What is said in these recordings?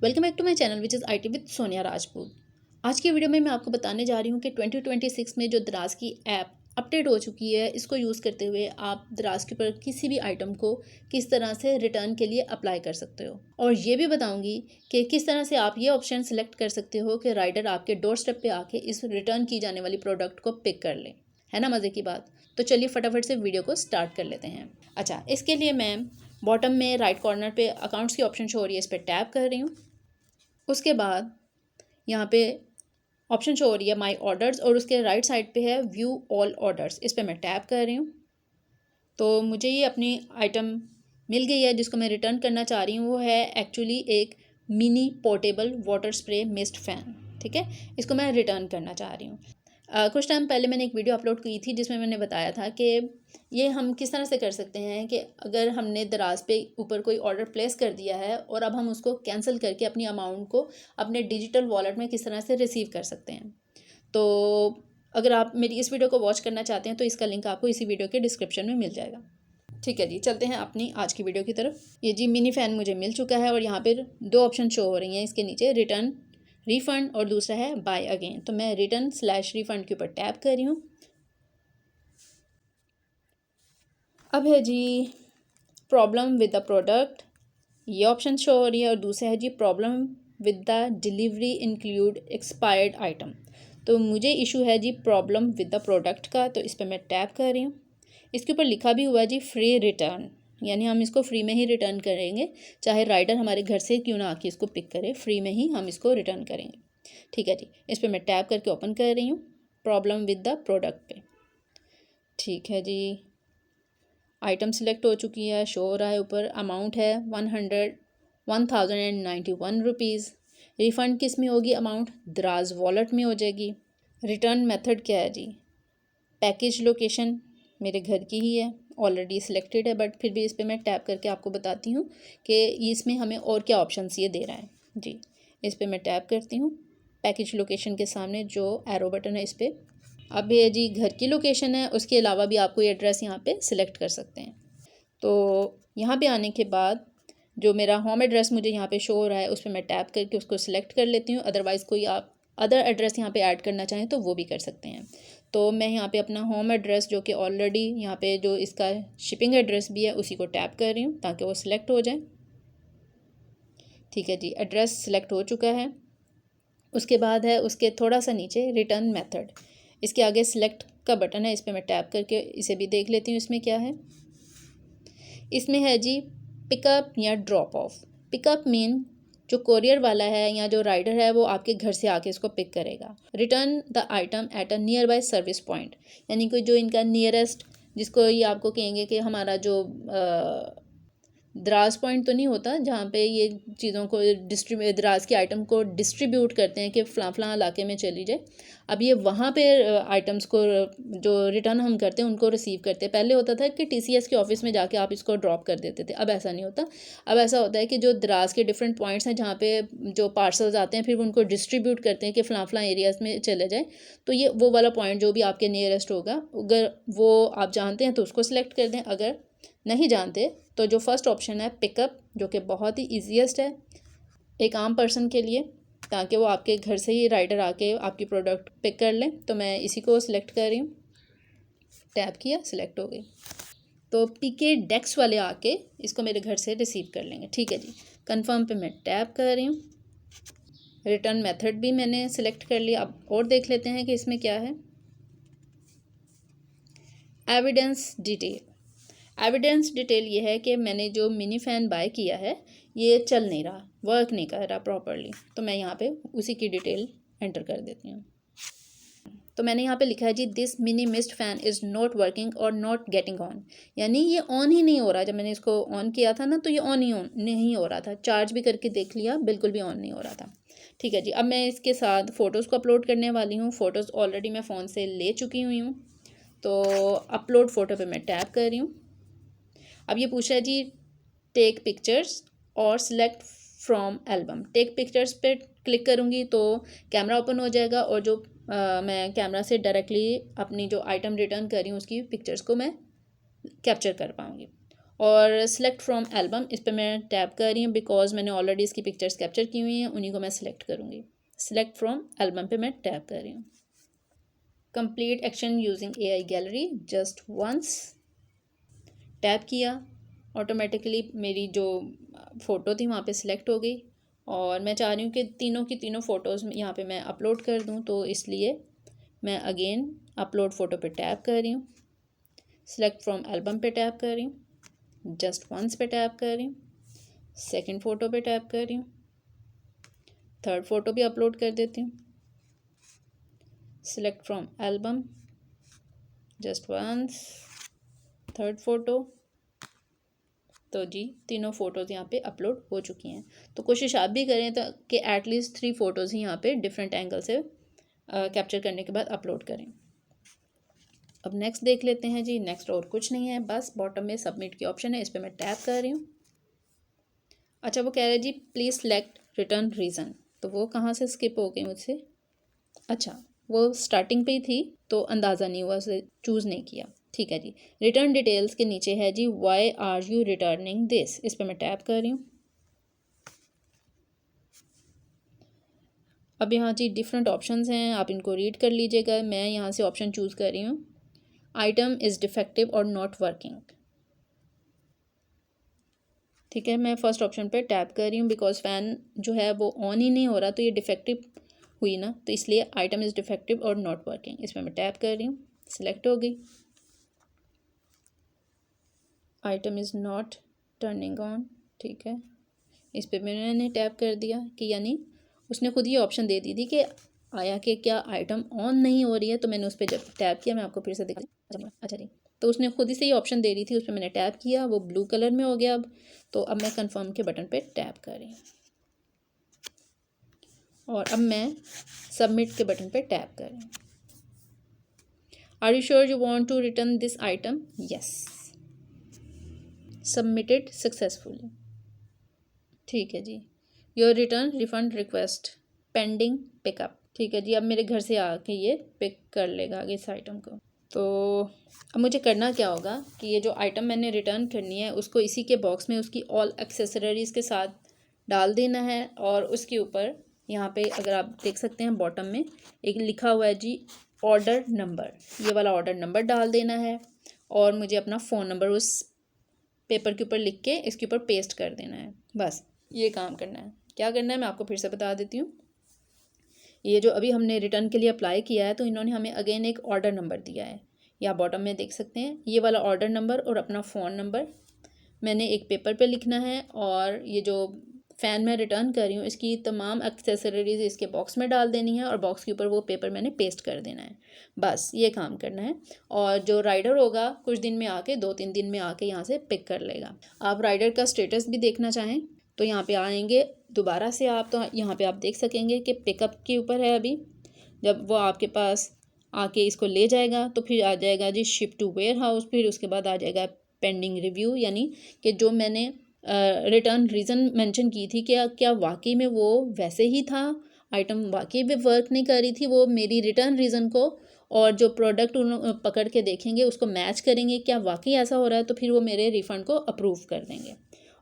Welcome back to my channel which is IT with Sonia Rajput. आज की video में मैं आपको बताने जा रही हूँ कि 2026 में जो दराज की ऐप अपडेट हो चुकी है, इसको यूज़ करते हुए आप दराज के ऊपर किसी भी आइटम को किस तरह से रिटर्न के लिए अप्लाई कर सकते हो। और ये भी बताऊँगी कि किस तरह से आप ये ऑप्शन सेलेक्ट कर सकते हो कि राइडर आपके डोर स्टेप पर आके इस रिटर्न की जाने वाली प्रोडक्ट को पिक कर ले। है ना मज़े की बात। तो चलिए फटाफट से वीडियो को स्टार्ट कर लेते हैं। अच्छा, इसके लिए मैं बॉटम में राइट कॉर्नर पे अकाउंट्स की ऑप्शन शो हो रही है, इस पर टैप कर रही हूँ। उसके बाद यहाँ पे ऑप्शन शो हो रही है माई ऑर्डर्स और उसके राइट साइड पे है व्यू ऑल ऑर्डर्स, इस पर मैं टैप कर रही हूँ। तो मुझे ये अपनी आइटम मिल गई है जिसको मैं रिटर्न करना चाह रही हूँ। वो है एक्चुअली एक mini portable water spray mist fan. ठीक है, इसको मैं रिटर्न करना चाह रही हूँ। कुछ टाइम पहले मैंने एक वीडियो अपलोड की थी जिसमें मैंने बताया था कि ये हम किस तरह से कर सकते हैं कि अगर हमने दराज पे ऊपर कोई ऑर्डर प्लेस कर दिया है और अब हम उसको कैंसिल करके अपनी अमाउंट को अपने डिजिटल वॉलेट में किस तरह से रिसीव कर सकते हैं। तो अगर आप मेरी इस वीडियो को वॉच करना चाहते हैं तो इसका लिंक आपको इसी वीडियो के डिस्क्रिप्शन में मिल जाएगा। ठीक है जी, चलते हैं अपनी आज की वीडियो की तरफ। ये जी मिनी फ़ैन मुझे मिल चुका है और यहाँ पर दो ऑप्शन शो हो रही हैं इसके नीचे, रिटर्न रिफ़ंड और दूसरा है बाय अगेन। तो मैं रिटर्न/रिफ़ंड के ऊपर टैप कर रही हूँ। अब है जी प्रॉब्लम विद द प्रोडक्ट, ये ऑप्शन शो हो रही है और दूसरा है जी problem with the delivery include expired item. तो मुझे इशू है जी प्रॉब्लम विद द प्रोडक्ट का, तो इस पर मैं टैप कर रही हूँ। इसके ऊपर लिखा भी हुआ है जी फ्री रिटर्न, यानी हम इसको फ्री में ही रिटर्न करेंगे, चाहे राइडर हमारे घर से क्यों ना आके इसको पिक करे, फ्री में ही हम इसको रिटर्न करेंगे। ठीक है जी, इस पर मैं टैप करके ओपन कर रही हूँ प्रॉब्लम विद द प्रोडक्ट पे। ठीक है जी, आइटम सिलेक्ट हो चुकी है, शो हो रहा है ऊपर, अमाउंट है 1091 रुपीज़। रिफ़ंड किस में होगी अमाउंट? दराज वॉलेट में हो जाएगी। रिटर्न मेथड क्या है जी? पैकेज लोकेशन मेरे घर की ही है, ऑलरेडी सिलेक्टेड है, बट फिर भी इस पर मैं टैप करके आपको बताती हूँ कि इसमें हमें और क्या ऑप्शंस ये दे रहा है जी। इस पर मैं टैप करती हूँ, पैकेज लोकेशन के सामने जो एरो बटन है इस पर। अब ये जी घर की लोकेशन है, उसके अलावा भी आपको ये एड्रेस यहाँ पे सिलेक्ट कर सकते हैं। तो यहाँ पे आने के बाद जो मेरा होम एड्रेस मुझे यहाँ पे शो हो रहा है उस पर मैं टैप करके उसको सिलेक्ट कर लेती हूँ। अदरवाइज़ कोई आप अदर एड्रेस यहाँ पे ऐड करना चाहें तो वो भी कर सकते हैं। तो मैं यहाँ पे अपना होम एड्रेस जो कि ऑलरेडी यहाँ पे जो इसका शिपिंग एड्रेस भी है उसी को टैप कर रही हूँ ताकि वो सिलेक्ट हो जाए। ठीक है जी, एड्रेस सिलेक्ट हो चुका है। उसके बाद है उसके थोड़ा सा नीचे रिटर्न मेथड, इसके आगे सिलेक्ट का बटन है, इस पर मैं टैप करके इसे भी देख लेती हूँ इसमें क्या है। इसमें है जी पिकअप या ड्रॉप ऑफ। पिकअप मीन जो कोरियर वाला है या जो राइडर है वो आपके घर से आके इसको पिक करेगा। Return the item at a near by service point, यानी कोई जो इनका नियरेस्ट, जिसको ये आपको कहेंगे कि हमारा जो दराज पॉइंट तो नहीं होता जहाँ पे ये चीज़ों को दराज की आइटम को डिस्ट्रीब्यूट करते हैं कि फ़लाँ इलाके में चली जाए। अब ये वहाँ पे आइटम्स को जो रिटर्न हम करते हैं उनको रिसीव करते हैं। पहले होता था कि टीसीएस के ऑफिस में जाके आप इसको ड्रॉप कर देते थे, अब ऐसा नहीं होता। अब ऐसा होता है कि जो दराज के डिफरेंट पॉइंट्स हैं जहाँ पे जो पार्सल्स आते हैं फिर उनको डिस्ट्रीब्यूट करते हैं कि फ़लाँ एरियाज़ में चले जाए। तो ये वो वाला पॉइंट जो भी आपके नियरेस्ट होगा, अगर वो आप जानते हैं तो उसको सिलेक्ट कर दें, अगर नहीं जानते तो जो फर्स्ट ऑप्शन है पिकअप, जो कि बहुत ही ईजीएस्ट है एक आम पर्सन के लिए, ताकि वो आपके घर से ही राइडर आके आपकी प्रोडक्ट पिक कर लें। तो मैं इसी को सिलेक्ट कर रही हूँ, टैप किया, सिलेक्ट हो गई। तो पीके डेक्स वाले आके इसको मेरे घर से रिसीव कर लेंगे। ठीक है जी, कंफर्म पे मैं टैप कर रही हूँ। रिटर्न मेथड भी मैंने सिलेक्ट कर लिया। अब और देख लेते हैं कि इसमें क्या है। एविडेंस डिटेल, एविडेंस डिटेल ये है कि मैंने जो मिनी फ़ैन बाय किया है ये चल नहीं रहा, वर्क नहीं कर रहा प्रॉपरली, तो मैं यहाँ पे उसी की डिटेल एंटर कर देती हूँ। तो मैंने यहाँ पे लिखा है जी this mini mist fan is not working और नॉट गेटिंग ऑन, यानी ये ऑन ही नहीं हो रहा। जब मैंने इसको ऑन किया था ना तो ये ऑन नहीं हो रहा था। चार्ज भी करके देख लिया, बिल्कुल भी ऑन नहीं हो रहा था। ठीक है जी, अब मैं इसके साथ फ़ोटोज़ को अपलोड करने वाली हूँ। फ़ोटोज़ ऑलरेडी मैं फ़ोन से ले चुकी हुई हूँ। तो अपलोड फ़ोटो पर मैं टैप कर रही हूँ। अब ये पूछ रहा है जी टेक पिक्चर्स और select from album. Take pictures पे क्लिक करूँगी तो कैमरा ओपन हो जाएगा और जो मैं कैमरा से डायरेक्टली अपनी जो आइटम रिटर्न कर रही हूँ उसकी पिक्चर्स को मैं कैप्चर कर पाऊँगी। और सिलेक्ट फ्रॉम एल्बम, इस पर मैं टैप कर रही हूँ बिकॉज मैंने ऑलरेडी इसकी पिक्चर्स कैप्चर की हुई हैं, उन्हीं को मैं सिलेक्ट करूँगी। सिलेक्ट फ्रॉम एल्बम पे मैं टैप कर रही हूँ। Complete action using AI gallery just once, tap किया, ऑटोमेटिकली मेरी जो फ़ोटो थी वहाँ पे सिलेक्ट हो गई। और मैं चाह रही हूँ कि तीनों की तीनों फ़ोटोज़ यहाँ पे मैं अपलोड कर दूँ, तो इसलिए मैं अगेन अपलोड फ़ोटो पे टैप कर रही हूँ। सिलेक्ट फ्रॉम एल्बम पे टैप कर रही हूँ, जस्ट वंस पे टैप कर रही हूँ, सेकंड फ़ोटो पे टैप कर रही हूँ, थर्ड फ़ोटो भी अपलोड कर देती हूँ। Select from album, just once, third photo. तो जी तीनों फ़ोटोज़ यहाँ पे अपलोड हो चुकी हैं। तो कोशिश आप भी करें तो कि एटलीस्ट 3 फ़ोटोज़ ही यहाँ पे डिफरेंट एंगल से कैप्चर करने के बाद अपलोड करें। अब नेक्स्ट देख लेते हैं जी। नेक्स्ट और कुछ नहीं है, बस बॉटम में सबमिट की ऑप्शन है, इस पर मैं टैप कर रही हूँ। अच्छा, वो कह रहे हैं जी प्लीज़ सेलेक्ट रिटर्न रीज़न, तो वो कहाँ से स्किप हो गई मुझसे। अच्छा, वो स्टार्टिंग पे ही थी तो अंदाज़ा नहीं हुआ, उसे चूज़ नहीं किया। ठीक है जी। रिटर्न डिटेल्स के नीचे है जी why are you returning this, इस पर मैं टैप कर रही हूँ। अब यहाँ जी डिफरेंट ऑप्शंस हैं, आप इनको रीड कर लीजिएगा। मैं यहाँ से ऑप्शन चूज़ कर रही हूँ, आइटम इज़ डिफेक्टिव और नॉट वर्किंग। ठीक है, मैं फर्स्ट ऑप्शन पे टैप कर रही हूँ बिकॉज फ़ैन जो है वो ऑन ही नहीं हो रहा, तो ये डिफेक्टिव हुई ना, तो इसलिए आइटम इज़ डिफेक्टिव और नॉट वर्किंग, इसमें मैं टैप कर रही हूँ। सिलेक्ट हो गई। Item is not turning on, ठीक है, इस पर मैंने टैप कर दिया कि यानी उसने खुद ही ऑप्शन दे दी थी कि आया कि क्या आइटम ऑन नहीं हो रही है, तो मैंने उस पर जब टैप किया, मैं आपको फिर से दिखा, अच्छा जी, तो उसने खुद ही से ही ऑप्शन दे रही थी, उस पर मैंने टैप किया, वो ब्लू कलर में हो गया अब। तो अब मैं कंफर्म के बटन पे टैप कर रही हूँ और अब मैं सबमिट के बटन पे टैप कर रही हूँ। Are you sure you want to return this item? Yes, submitted successfully. ठीक है जी। Your return refund request pending pickup. ठीक है जी, अब मेरे घर से आके ये पिक कर लेगा आगे इस आइटम को। तो अब मुझे करना क्या होगा कि ये जो आइटम मैंने रिटर्न करनी है उसको इसी के बॉक्स में उसकी ऑल एक्सेसरीज़ के साथ डाल देना है। और उसके ऊपर यहाँ पे अगर आप देख सकते हैं बॉटम में एक लिखा हुआ है जी ऑर्डर नंबर, ये वाला ऑर्डर नंबर डाल देना है। और मुझे अपना फ़ोन नंबर उस पेपर के ऊपर लिख के इसके ऊपर पेस्ट कर देना है। बस ये काम करना है। क्या करना है मैं आपको फिर से बता देती हूँ। ये जो अभी हमने रिटर्न के लिए अप्लाई किया है, तो इन्होंने हमें अगेन एक ऑर्डर नंबर दिया है, या बॉटम में देख सकते हैं ये वाला ऑर्डर नंबर और अपना फ़ोन नंबर मैंने एक पेपर पे लिखना है। और ये जो फ़ैन मैं रिटर्न कर रही हूँ इसकी तमाम एक्सेसरीज़ इसके बॉक्स में डाल देनी है और बॉक्स के ऊपर वो पेपर मैंने पेस्ट कर देना है। बस ये काम करना है। और जो राइडर होगा कुछ दिन में आके 2-3 दिन में आके यहाँ से पिक कर लेगा। आप राइडर का स्टेटस भी देखना चाहें तो यहाँ पे आएंगे दोबारा से आप, तो यहाँ पे आप देख सकेंगे कि पिकअप के ऊपर है अभी। जब वो आपके पास आके इसको ले जाएगा तो फिर आ जाएगा जी शिप टू वेयर हाउस, फिर उसके बाद आ जाएगा पेंडिंग रिव्यू, यानी कि जो मैंने रिटर्न रीज़न मेंशन की थी क्या क्या वाकई में वो वैसे ही था, आइटम वाकई में वर्क नहीं कर रही थी, वो मेरी रिटर्न रीज़न को और जो प्रोडक्ट उन पकड़ के देखेंगे उसको मैच करेंगे, क्या वाकई ऐसा हो रहा है, तो फिर वो मेरे रिफ़ंड को अप्रूव कर देंगे।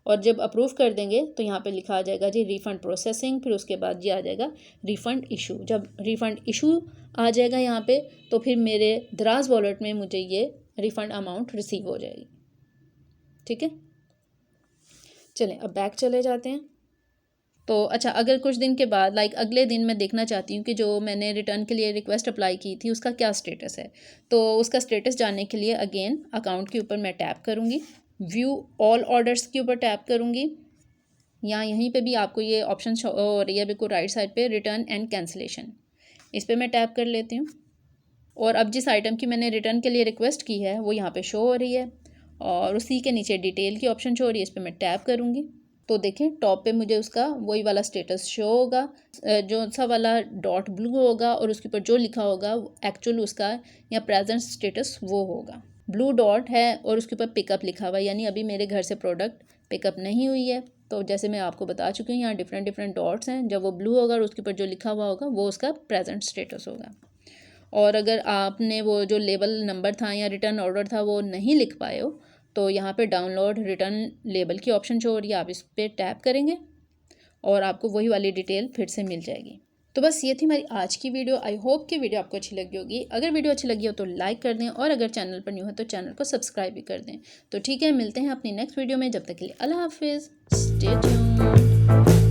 और जब अप्रूव कर देंगे तो यहाँ पे लिखा आ जाएगा जी रिफ़ंड प्रोसेसिंग, फिर उसके बाद जी आ जाएगा रिफ़ंड इशू। जब रिफ़ंड इशू आ जाएगा यहाँ पे तो फिर मेरे दराज वॉलेट में मुझे ये रिफ़ंड अमाउंट रिसीव हो जाएगी। ठीक है, चलें अब बैक चले जाते हैं। तो अच्छा, अगर कुछ दिन के बाद लाइक अगले दिन मैं देखना चाहती हूँ कि जो मैंने रिटर्न के लिए रिक्वेस्ट अप्लाई की थी उसका क्या स्टेटस है, तो उसका स्टेटस जानने के लिए अगेन अकाउंट के ऊपर मैं टैप करूँगी, व्यू ऑल ऑर्डर्स के ऊपर टैप करूँगी। या यहीं पे भी आपको ये ऑप्शन शो हो रही है बिल्कुल राइट साइड पे, रिटर्न एंड कैंसिलेशन, इस पर मैं टैप कर लेती हूँ। और अब जिस आइटम की मैंने रिटर्न के लिए रिक्वेस्ट की है वो यहाँ पे शो हो रही है और उसी के नीचे डिटेल की ऑप्शन शो हो रही है, इस पर मैं टैप करूँगी। तो देखें टॉप पे मुझे उसका वही वाला स्टेटस शो होगा, जो सा वाला डॉट ब्लू होगा और उसके ऊपर जो लिखा होगा एक्चुअल उसका या प्रेजेंट स्टेटस वो होगा। ब्लू डॉट है और उसके ऊपर पिकअप लिखा हुआ है, यानी अभी मेरे घर से प्रोडक्ट पिकअप नहीं हुई है। तो जैसे मैं आपको बता चुकी हूँ यहाँ डिफरेंट डिफरेंट डॉट्स हैं, जब वो ब्लू होगा और उसके ऊपर जो लिखा हुआ होगा वो उसका प्रेजेंट स्टेटस होगा। और अगर आपने वो जो लेबल नंबर था या रिटर्न ऑर्डर था वो नहीं लिख पाए हो तो यहाँ पे डाउनलोड रिटर्न लेबल की ऑप्शन शो हो रही है, आप इस पर टैप करेंगे और आपको वही वाली डिटेल फिर से मिल जाएगी। तो बस ये थी हमारी आज की वीडियो। आई होप कि वीडियो आपको अच्छी लगी होगी। अगर वीडियो अच्छी लगी हो तो लाइक कर दें और अगर चैनल पर न्यू हो तो चैनल को सब्सक्राइब भी कर दें। तो ठीक है, मिलते हैं अपनी नेक्स्ट वीडियो में। जब तक के लिए अल्लाह हाफिज़, स्टे ट्यून्ड।